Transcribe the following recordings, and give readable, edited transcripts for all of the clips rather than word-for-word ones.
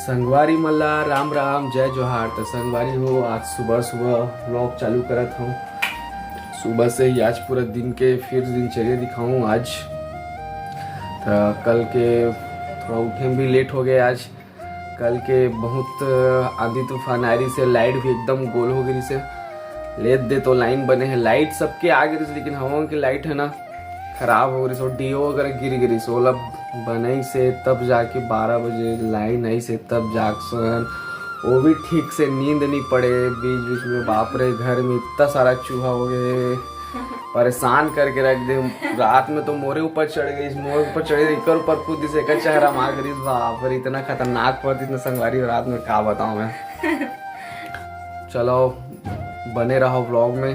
संगवारी मल्ला राम राम जय जोहार। तो संगवारी हो, आज सुबह सुबह व्लॉग चालू करत हूँ। सुबह से ही आज पूरा दिन के फिर दिनचर्या दिखाऊँ आज। तो कल के थोड़ा उठने में भी लेट हो गए आज। कल के बहुत आंधी तूफान आ रही से लाइट भी एकदम गोल हो गई से लेट दे तो लाइन बने हैं। लाइट सबके आ गई लेकिन हवा की लाइट है ना खराब हो रही सो डीओ वगैरह गिर गई सो लब बनई से तब जाके 12 बजे लाइन आई से तब जाग सोन। वो भी ठीक से नींद नहीं पड़े बीच बीच में। बाप रे घर में इतना सारा चूहा हो गए परेशान करके रख दे। रात में तो मोरे ऊपर चढ़ गई, मोरे ऊपर चढ़ गई एक ऊपर कूद से एक चेहरा मार गई। बाप रे इतना खतरनाक पड़ती इतना संगवारी रात में क्या बताऊं मैं। चलो बने रहो व्लॉग में,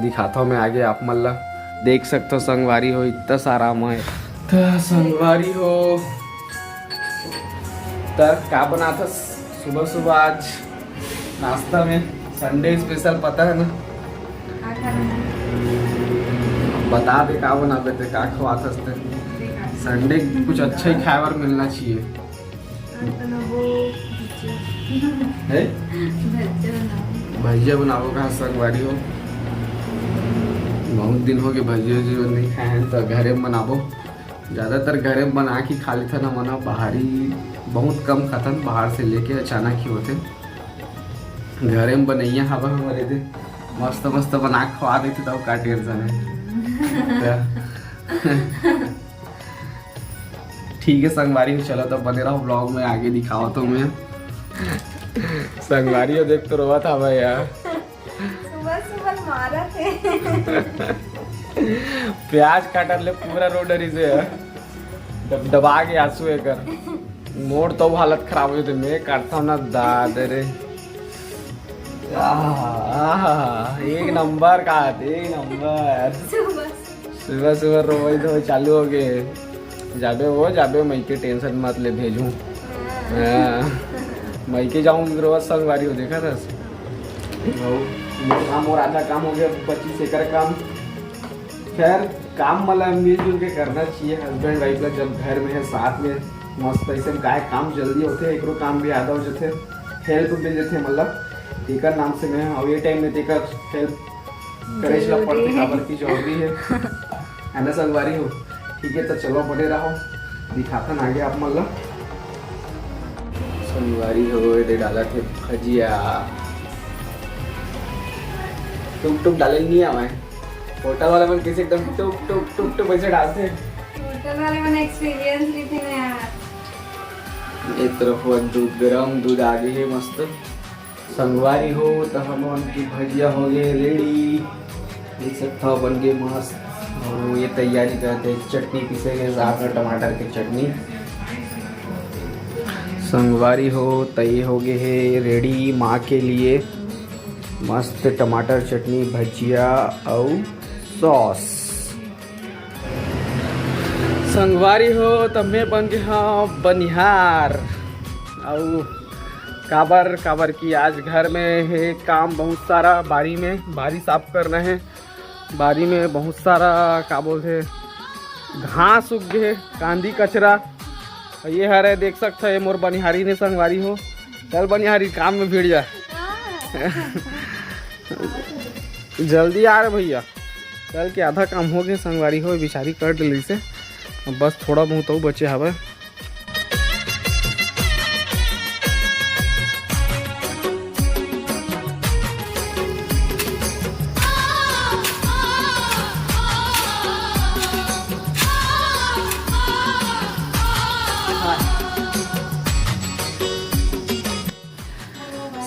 दिखाता हूँ मैं आगे। आप मल्ला देख सकते हो संगवारी हो इतना सारा मैं तो संगवारी हो। तब क्या बना था सुबह सुबह आज नाश्ता में? संडे स्पेशल पता है ना, बता दे क्या बनाते थे क्या खवाते थे। संडे कुछ अच्छा ही खाए मिलना चाहिए है। भजिया बनाओ कहाँ संगवारी हो? बहुत दिन हो गए भजिया जो नहीं खाए हैं तो घरे में बनाबो। ज़्यादातर घरे में बना के खा लेता ना मना, बाहरी बहुत कम खाता। बाहर से लेके अचानक ही होते। घरे में बनैया हवा हमारे थे मस्त मस्त बना के खवा देते तब का टेंशन है। ठीक है संगवारी में चलो तो बने रहो ब्लॉग में, आगे दिखाओ तो मैं। संगवारी देख तो रोवा था भाई यार, सुबह सुबह मारा थे। प्याज काटल ले पूरा रोडरी से दबा के आंसू कर मोड़ तो हालत खराब हो जाती। मैं काटता हूँ ना दाद रे एक नंबर का एक नंबर। सुबह सुबह रोई तो चालू हो गए। जाबे मई के टेंशन मत ले भेजूं। मई के जाऊँ रोज संगवारी हो देखा था। काम और आधा काम हो गया, 25 एकड़ काम। खैर काम मतलब मिलजुल के करना चाहिए। हस्बैंड वाइफ का जब घर में है साथ में मस्त ऐसे गाय काम जल्दी होते। एक काम भी आधा हो जाते, हेल्प मिल जाते। मतलब टीकर नाम से मैं और ये टाइम में टीकर हेल्प करे चला पड़ती खबर की जरूरी है ना संगवारी हो। ठीक है तो चलो बने रहो, दिखाता ना आगे आप मतलब। संगवारी हो दे डाला थे भजिया, टुक टुक डाले नहीं आवा होटल वाला मन कैसे एकदम टुक टुक टुक टुक वैसे डालते हैं। होटल वाले मैंने एक्सपीरियंस ली थी ना यार। एक तरफ वो दूध गरम दूध आगे है मस्त। संगवारी हो तो हम उनकी भजिया हो गए रेडी, देख सकते हो बन गए मस्त। और ये तैयारी करते चटनी पीसेंगे साथ में टमाटर की चटनी। संगवारी हो तय हो गए है रेडी माँ के लिए मस्त टमाटर चटनी भजिया और सॉस। संगवारी हो तब मैं बन गया बनिहार। और काबर की आज घर में है काम बहुत सारा। बारी साफ करना है। बारी में बहुत सारा क्या बोलते घास उग गए, कांदी कचरा ये हरे देख सकते है। मोर बनिहारी ने संगवारी हो चल बनिहारी काम में भिड़ जा। जल्दी आ रहे भैया, कल के आधा काम हो गए। संगवारी हो बिचारी कर डली से, अब बस थोड़ा बहुत तो बचे हवे।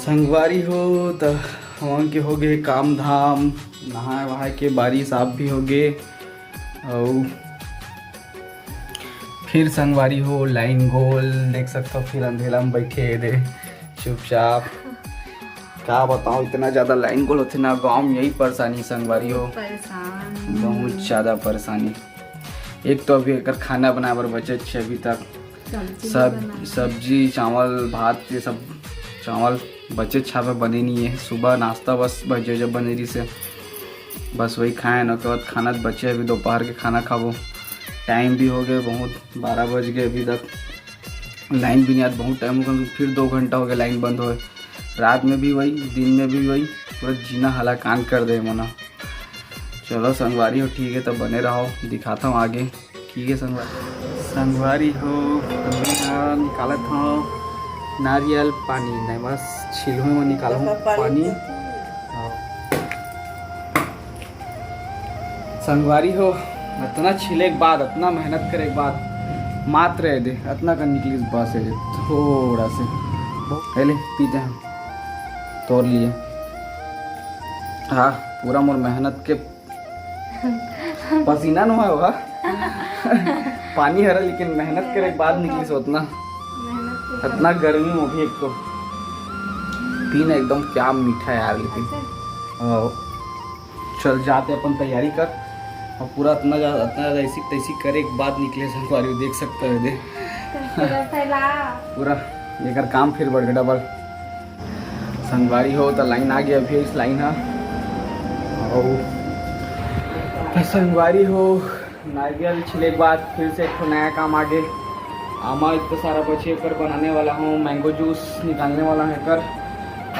संगवारी हो तो हम के हो गए काम धाम, नहाए वहाए के बारी साफ भी हो गए। और फिर संगवारी हो लाइन गोल देख सकते हो। फिर अंधेरा में बैठे दे चुपचाप। क्या बताऊँ इतना ज़्यादा लाइन गोल होते ना गाँव में, यही परेशानी संगवारी हो बहुत ज़्यादा परेशानी। एक तो अभी एक खाना बनाए बर बचत है अभी तक, सब सब्जी चावल भात ये सब चावल बचे छापे बने नहीं है। सुबह नाश्ता बस भजे जब बने रही से बस वही खाएं न, बाद खाना बचे अभी दोपहर के खाना खाबो। टाइम भी हो गए बहुत 12 बज गए अभी तक। लाइन भी नहीं आती, बहुत टाइम हो गया, फिर 2 घंटा हो गया लाइन बंद होए। रात में भी वही, दिन में भी वही, पूरा जीना हलाकान कर दे मना। चलो संगवारी हो, ठीक है, तब बने रहो, दिखाता हूँ आगे। ठीक है संगवारी हो, निकालत हूँ नारियल पानी, नहीं बस छिलू में निकाला हूँ पानी। संगवारी हो, इतना छिले के बाद, इतना मेहनत करे के बाद मात्र है दे इतना कर निकली इस बात से थोड़ा से पहले पीते हैं, तोड़ लिए। हाँ पूरा मोर मेहनत के पसीना न होगा पानी हरा, लेकिन मेहनत करे के बाद निकली से उतना इतना गर्मी में भी। एक तो पीना एकदम क्या मीठा यार, लेकिन चल जाते अपन तैयारी कर, और पूरा इतना ऐसी तैसी करे के बाद निकले संगवारी, देख सकते हो दे पूरा लेकर काम फिर बढ़ गया डबल। संगवारी हो तो लाइन आ गया अभी, इस लाइन है और संगवारी हो नारियल छिले के बाद फिर से एक नया काम आगे। आमा इतना सारा बचे कर बनाने वाला हूँ, मैंगो जूस निकालने वाला है कर।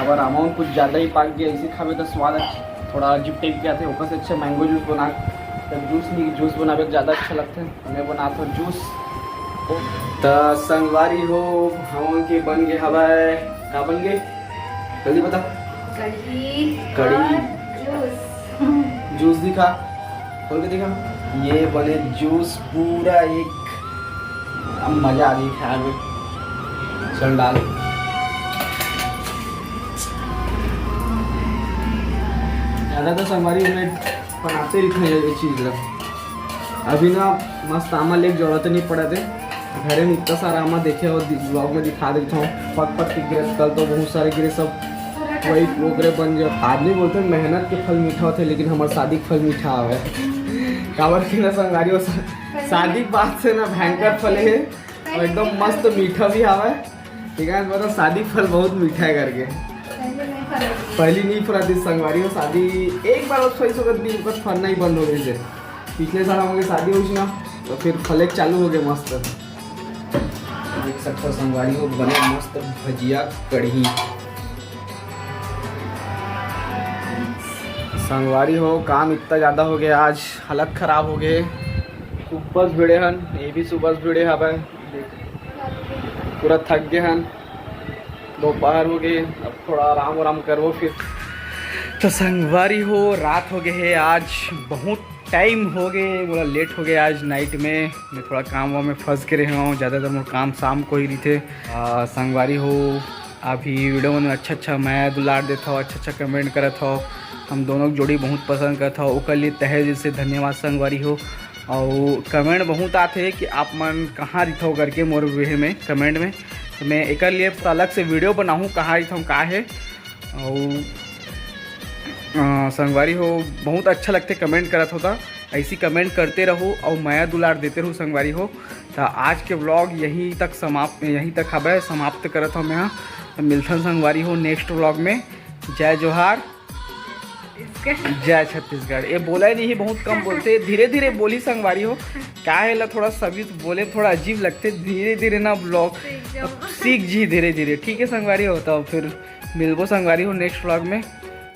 अगर आमा कुछ ज़्यादा ही पाक गया, इसी खावे तो स्वाद थोड़ा अजीब टाइप के आते, ऊपर से अच्छा मैंगो जूस बना, तब जूस बनावे ज़्यादा अच्छा लगता है। मैं बनाता हूँ जूस। तो संगवारी हो हम के बन गए हवाए, क्या बन गए जल्दी बता। कड़ी जूस दिखा, खोल के दिखा, ये बने जूस पूरा एक, अब मजा आ रही खाने में। चल डाल, ज़्यादा तो संगवारी में बनाते लिखने ये चीज़ लग। अभी ना मस्त आमा लेके जरूरत नहीं पड़ा थे, घरे में इतना सारा आमा देखे और ब्लॉग में दिखा देता हूँ। पक पक के गिरे, कल तो बहुत सारे गिरे, सब वही पोगरे बन गए। आदमी बोलते हैं मेहनत के फल मीठा होते, लेकिन हमारे शादी के फल मीठा आवे काबर की ना संगवारी, शादी के बाद से ना भयंकर फल है और एकदम मस्त मीठा भी आवे। ठीक है, मतलब शादी फल बहुत मीठा है करके, पहली नहीं फरा थी संगवारी हो। शादी एक बार और सही सकत भी उनका फलना ही बंद हो गए थे। पिछले साल हमारी शादी हुई ना, तो फिर फले चालू हो गए मस्त। देख सकते हो संगवारी हो बने मस्त भजिया कढ़ी। संगवारी हो काम इतना ज़्यादा हो गया, आज हालत ख़राब हो गए। सुबह भिड़े हन, ये भी सुबह भिड़े हवा, पूरा थक गए हन, दोपहर हो गए, अब थोड़ा आराम करो फिर। तो संगवारी हो रात हो गए है, आज बहुत टाइम हो गए, थोड़ा लेट हो गया आज नाइट में। मैं थोड़ा काम वाम में फंस के रहा हूँ, ज़्यादातर मेरे काम शाम को ही नहीं थे। संगवारी हो अभी वीडियो में अच्छा मैं दुलार देता हूँ, अच्छा कमेंट करता हो, हम दोनों की जोड़ी बहुत पसंद करता हो, उसके लिए तहे दिल से धन्यवाद संगवारी हो। और कमेंट बहुत आते हैं कि आप मन कहाँ रहता हो करके मोर वे में कमेंट में, तो मैं एक लिए अलग से वीडियो बनाऊँ कहाँ रहता हूँ का है। और संगवारी हो बहुत अच्छा लगते कमेंट करत होता, ऐसी कमेंट करते रहो और माया दुलार देते रहो संगवारी हो। तो आज के व्लॉग यहीं तक हबे समाप्त करत हूँ मैं। यहाँ तो मिलथन संगवारी हो नेक्स्ट व्लॉग में। जय जोहार, जय छत्तीसगढ़। ये बोला ही नहीं, बहुत कम बोलते, धीरे धीरे बोली संगवारी हो, क्या है ला थोड़ा सभी बोले थोड़ा अजीब लगते, धीरे धीरे ना ब्लॉग सीख जी धीरे धीरे। ठीक है संगवारी हो, तो फिर मिलबो संगवारी हो नेक्स्ट व्लॉग में।